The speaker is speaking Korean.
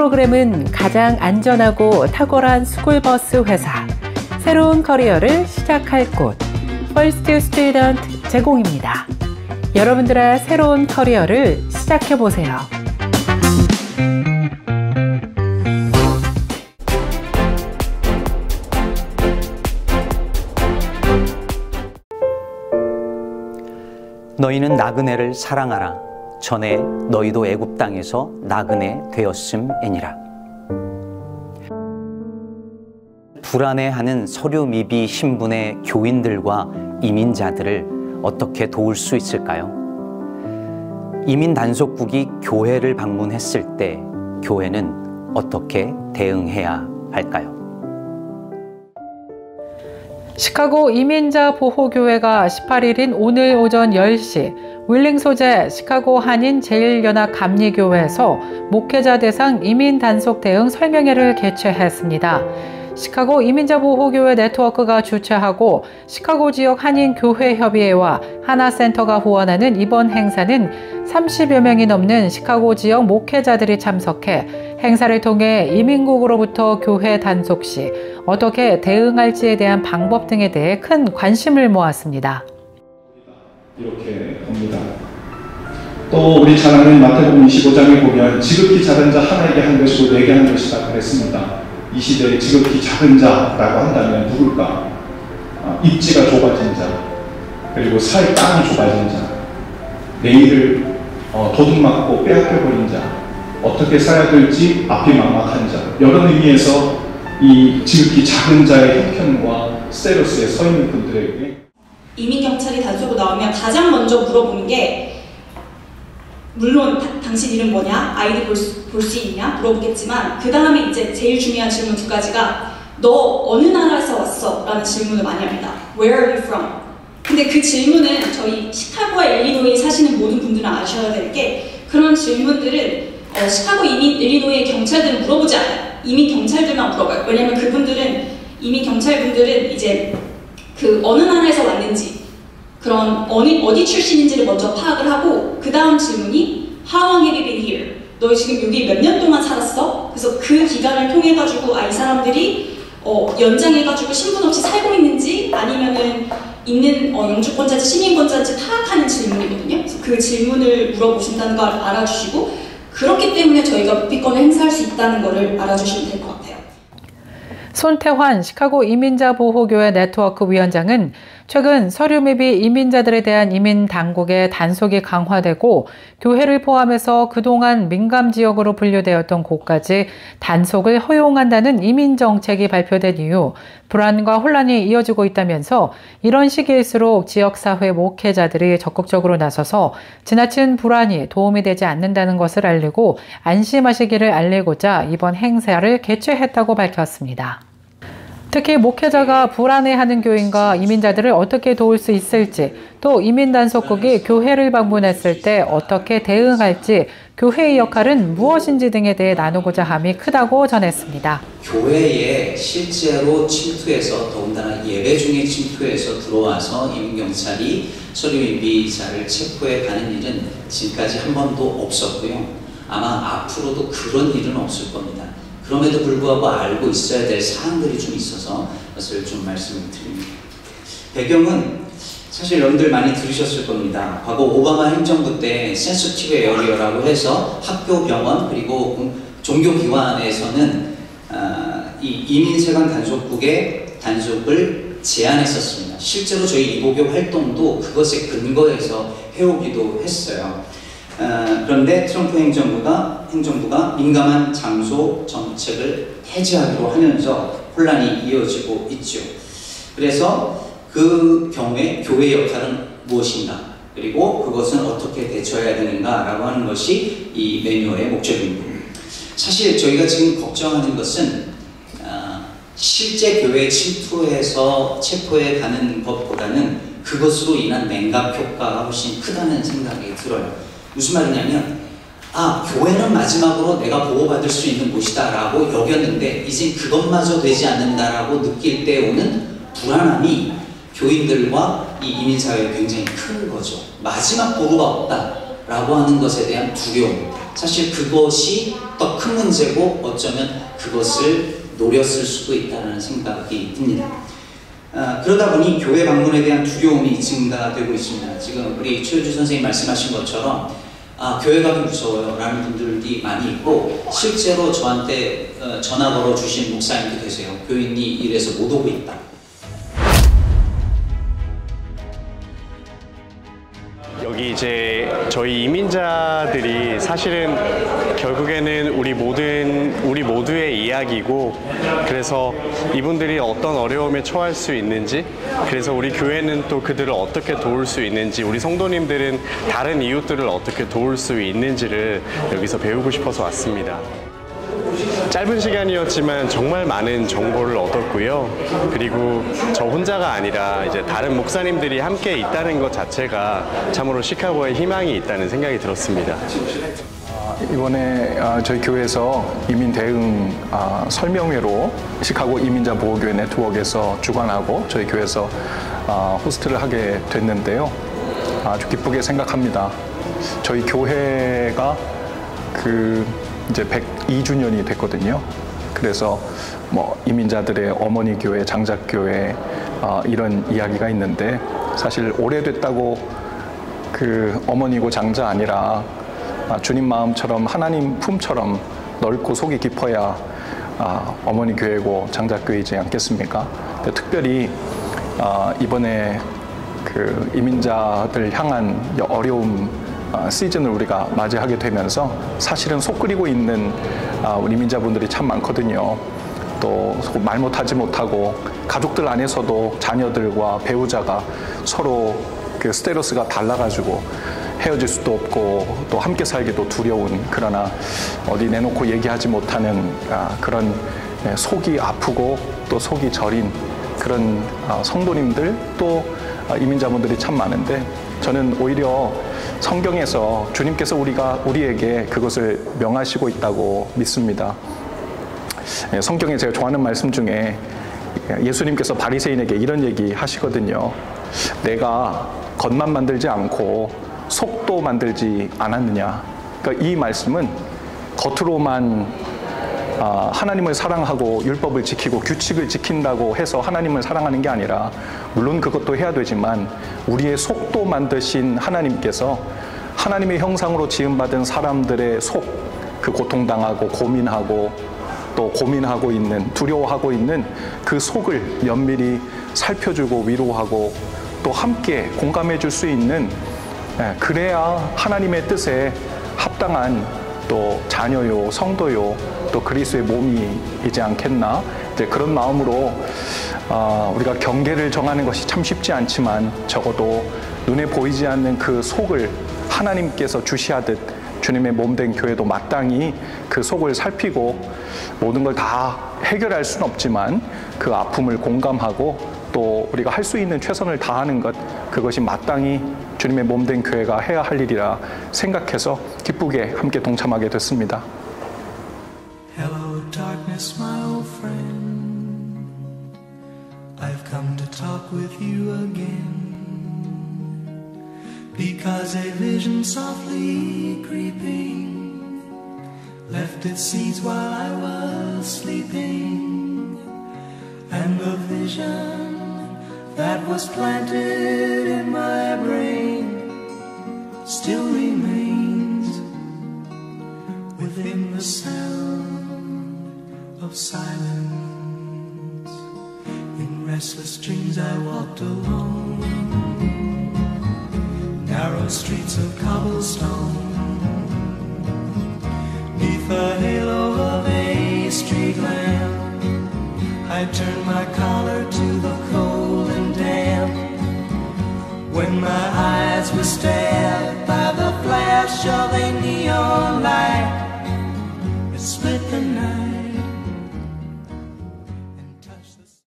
프로그램은 가장 안전하고 탁월한 스쿨버스 회사, 새로운 커리어를 시작할 곳, First Student 제공입니다. 여러분들의 새로운 커리어를 시작해보세요. 너희는 나그네를 사랑하라. 전에 너희도 애굽 땅에서 나그네 되었음이니라. 불안해하는 서류 미비 신분의 교인들과 이민자들을 어떻게 도울 수 있을까요? 이민 단속국이 교회를 방문했을 때 교회는 어떻게 대응해야 할까요? 시카고 이민자 보호교회가 18일인 오늘 오전 10시 윌링 소재 시카고 한인 제일연합 감리교회에서 목회자 대상 이민 단속 대응 설명회를 개최했습니다. 시카고 이민자 보호교회 네트워크가 주최하고 시카고 지역 한인교회협의회와 하나센터가 후원하는 이번 행사는 30여 명이 넘는 시카고 지역 목회자들이 참석해 행사를 통해 이민국으로부터 교회 단속 시 어떻게 대응할지에 대한 방법 등에 대해 큰 관심을 모았습니다. 이렇게 봅니다. 또 우리 잘 아는 마태복음 25장에 보면 지극히 작은 자 하나에게 한 것이고 내게 한 것이다 그랬습니다. 이 시대에 지극히 작은 자라고 한다면 누굴까? 입지가 좁아진 자, 그리고 살 땅이 좁아진 자, 내일을 도둑맞고 빼앗겨버린 자, 어떻게 살아야 될지 앞이 막막한 자, 여러 의미에서 이 지극히 작은 자의 형편과 스테로스에 서 있는 분들에게 이민경찰이 단속으로 나오면 가장 먼저 물어보는 게 물론 당신 이름 뭐냐? 아이디 볼 수 있냐? 물어보겠지만 그 다음에 이제 제일 중요한 질문 두 가지가 너 어느 나라에서 왔어? 라는 질문을 많이 합니다. Where are you from? 근데 그 질문은 저희 시카고와 일리노이에 사시는 모든 분들은 아셔야 될 게 그런 질문들은 시카고 일리노이의 경찰들은 물어보지 않아요. 이민 경찰들만 물어봐요. 왜냐면 그분들은 이민 경찰분들은 이제 그 어느 나라에서 왔는지 그런 어디 출신인지를 먼저 파악을 하고 그 다음 질문이 How long have you been here? 너 지금 여기 몇 년 동안 살았어? 그래서 그 기간을 통해 가지고 이 사람들이 연장해 가지고 신분 없이 살고 있는지 아니면은 있는 영주권자인지 시민권자인지 파악하는 질문이거든요. 그래서 그 질문을 물어보신다는 걸 알아주시고 그렇기 때문에 저희가 묵비권을 행사할 수 있다는 것을 알아주시면 될 것 같아요. 손태환 시카고 이민자 보호교회 네트워크 위원장은 최근 서류 미비 이민자들에 대한 이민 당국의 단속이 강화되고 교회를 포함해서 그동안 민감 지역으로 분류되었던 곳까지 단속을 허용한다는 이민 정책이 발표된 이후 불안과 혼란이 이어지고 있다면서 이런 시기일수록 지역사회 목회자들이 적극적으로 나서서 지나친 불안이 도움이 되지 않는다는 것을 알리고 안심하시기를 알리고자 이번 행사를 개최했다고 밝혔습니다. 특히 목회자가 불안해하는 교인과 이민자들을 어떻게 도울 수 있을지, 또 이민단속국이 교회를 방문했을 때 어떻게 대응할지, 교회의 역할은 무엇인지 등에 대해 나누고자 함이 크다고 전했습니다. 교회에 실제로 침투해서 더군다나 예배 중에 침투해서 들어와서 이민경찰이 서류 미비자를 체포해 가는 일은 지금까지 한 번도 없었고요. 아마 앞으로도 그런 일은 없을 겁니다. 그럼에도 불구하고 알고 있어야 될 사항들이 좀 있어서 그것을 좀 말씀을 드립니다. 배경은 사실 여러분들 많이 들으셨을 겁니다. 과거 오바마 행정부 때 센시티브 에어리어라고 해서 학교, 병원, 그리고 종교기관에서는 이 이민세관 단속국의 단속을 제한했었습니다. 실제로 저희 이보교 활동도 그것에 근거해서 해오기도 했어요. 그런데 트럼프 행정부가 민감한 장소 정책을 해제하기로 하면서 혼란이 이어지고 있죠. 그래서 그 경우에 교회의 역할은 무엇인가, 그리고 그것은 어떻게 대처해야 되는가라고 하는 것이 이 매뉴얼의 목적입니다. 사실 저희가 지금 걱정하는 것은 실제 교회에 침투해서 체포해 가는 것보다는 그것으로 인한 맹각 효과가 훨씬 크다는 생각이 들어요. 무슨 말이냐면 교회는 마지막으로 내가 보호받을 수 있는 곳이다 라고 여겼는데 이제 그것마저 되지 않는다라고 느낄 때 오는 불안함이 교인들과 이 이민사회에 굉장히 큰 거죠. 마지막 보루가 없다 라고 하는 것에 대한 두려움입니다. 사실 그것이 더 큰 문제고 어쩌면 그것을 노렸을 수도 있다는 생각이 듭니다. 그러다 보니 교회 방문에 대한 두려움이 증가되고 있습니다. 지금 우리 최효주 선생님 말씀하신 것처럼 교회 가기 무서워요 라는 분들이 많이 있고, 실제로 저한테 전화 걸어 주신 목사님도 계세요. 교인이 이래서 못 오고 있다. 여기 이제 저희 이민자들이 사실은 결국에는 우리 모두의 이야기고, 그래서 이분들이 어떤 어려움에 처할 수 있는지, 그래서 우리 교회는 또 그들을 어떻게 도울 수 있는지, 우리 성도님들은 다른 이웃들을 어떻게 도울 수 있는지를 여기서 배우고 싶어서 왔습니다. 짧은 시간이었지만 정말 많은 정보를 얻었고요. 그리고 저 혼자가 아니라 이제 다른 목사님들이 함께 있다는 것 자체가 참으로 시카고에 희망이 있다는 생각이 들었습니다. 이번에 저희 교회에서 이민 대응 설명회로 시카고 이민자 보호교회 네트워크에서 주관하고 저희 교회에서 호스트를 하게 됐는데요. 아주 기쁘게 생각합니다. 저희 교회가 이제 102주년이 됐거든요. 그래서 뭐 이민자들의 어머니 교회, 장작 교회 이런 이야기가 있는데, 사실 오래됐다고 어머니고 장자 아니라 주님 마음처럼 하나님 품처럼 넓고 속이 깊어야 어머니 교회고 장작 교회이지 않겠습니까? 특별히 이번에 이민자들 향한 어려움 시즌을 우리가 맞이하게 되면서 사실은 속 끓이고 있는 우리 이민자분들이 참 많거든요. 또 말 못하지 못하고, 가족들 안에서도 자녀들과 배우자가 서로 스테러스가 달라가지고 헤어질 수도 없고 또 함께 살기도 두려운, 그러나 어디 내놓고 얘기하지 못하는 그런 속이 아프고 또 속이 저린 그런 성도님들, 또 이민자분들이 참 많은데, 저는 오히려 성경에서 주님께서 우리에게 그것을 명하시고 있다고 믿습니다. 성경에 제가 좋아하는 말씀 중에 예수님께서 바리새인에게 이런 얘기 하시거든요. 내가 겉만 만들지 않고 속도 만들지 않았느냐. 그러니까 이 말씀은 겉으로만 하나님을 사랑하고 율법을 지키고 규칙을 지킨다고 해서 하나님을 사랑하는 게 아니라, 물론 그것도 해야 되지만 우리의 속도 만드신 하나님께서 하나님의 형상으로 지음받은 사람들의 속, 고통당하고 고민하고 또 고민하고 있는, 두려워하고 있는 그 속을 면밀히 살펴주고 위로하고 또 함께 공감해 줄 수 있는, 그래야 하나님의 뜻에 합당한 또 자녀요, 성도요, 또 그리스도의 몸이지 않겠나. 이제 그런 마음으로 우리가 경계를 정하는 것이 참 쉽지 않지만, 적어도 눈에 보이지 않는 그 속을 하나님께서 주시하듯 주님의 몸된 교회도 마땅히 그 속을 살피고, 모든 걸 다 해결할 수는 없지만 그 아픔을 공감하고 또 우리가 할 수 있는 최선을 다하는 것, 그것이 마땅히 주님의 몸된 교회가 해야 할 일이라 생각해서 기쁘게 함께 동참하게 됐습니다. Hello darkness, my old friend. I've come to talk with you again. Because a vision softly creeping left its seeds while I was sleeping. And the vision that was planted in my brain still remains within the sound of silence. In restless dreams I walked alone, narrow streets of cobblestone, neath the halo of a street lamp. I turned my collar to the cold and damp, when my eyes were stabbed by the flash of a neon light. It split